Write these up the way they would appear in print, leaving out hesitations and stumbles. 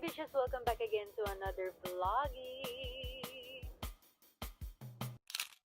bitches! Welcome back again to another vloggy!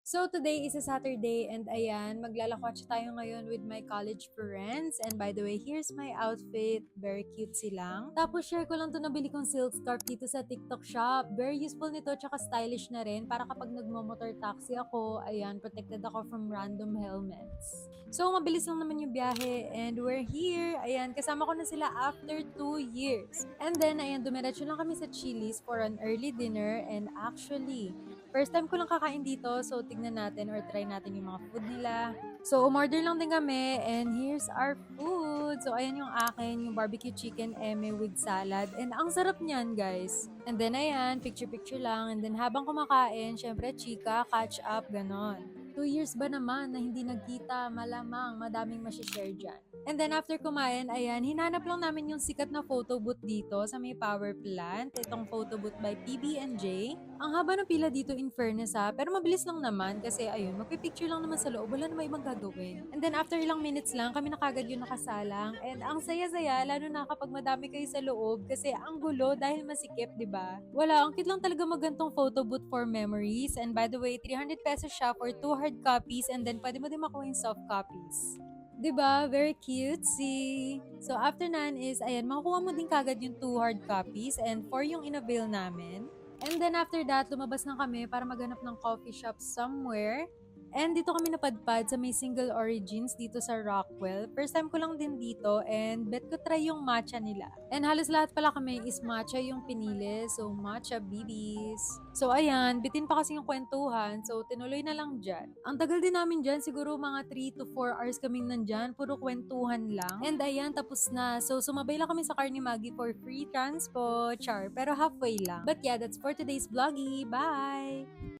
So today is a Saturday and ayan, maglalakwatch tayo ngayon with my college friends. And by the way, here's my outfit. Very cute silang. Tapos share ko lang to nabili kong silk scarf dito sa TikTok shop. Very useful nito, tsaka stylish na rin para kapag nagmo-motor taxi ako, ayan, protected ako from random helmets. So mabilis lang naman yung biyahe and we're here. Ayan, kasama ko na sila after 2 years. And then, ayan, dumiretso lang kami sa Chili's for an early dinner and actually, first time ko lang kakain dito, so tignan natin or try natin yung mga food nila. So, umorder lang din kami and here's our food. So, ayan yung akin, yung barbecue chicken eme with salad. And ang sarap niyan, guys. And then, ayan, picture-picture lang. And then, habang kumakain, syempre, chika, catch up, ganon. 2 years ba naman na hindi nagkita, malamang madaming masishare dyan. And then after kumain, ayan, hinanap lang namin yung sikat na photo booth dito sa may power plant. Itong photo booth by PB&J. Ang haba ng pila dito in fairness ha, pero mabilis lang naman kasi ayun, magpipicture lang naman sa loob, wala naman ibang gagawin. And then after ilang minutes lang, kami na kagad yung nakasalang. And ang saya-saya, lalo na kapag madami kayo sa loob kasi ang gulo dahil masikip, di ba? Wala, ang cute lang talaga magantong photo booth for memories. And by the way, 300 pesos siya for 2 hard copies and then pwede mo din makuha yung soft copies. 'Di ba? Very cutesy. So, after nan is, ayan, makukuha mo din kagad yung 2 hard copies and 4 yung in-avail namin. And then after that, lumabas na kami para maghanap ng coffee shop somewhere. And dito kami napadpad sa may single origins dito sa Rockwell. First time ko lang din dito and bet ko try yung matcha nila. And halos lahat pala kami is matcha yung pinili. So, matcha bibis. So, ayan, bitin pa kasi yung kwentuhan. So, tinuloy na lang dyan. Ang tagal din namin dyan, siguro mga 3 to 4 hours kaming nandyan. Puro kwentuhan lang. And ayan, tapos na. So, sumabay lang kami sa car ni Maggie for free transpo. Char, pero halfway lang. But yeah, that's for today's vloggy. Bye!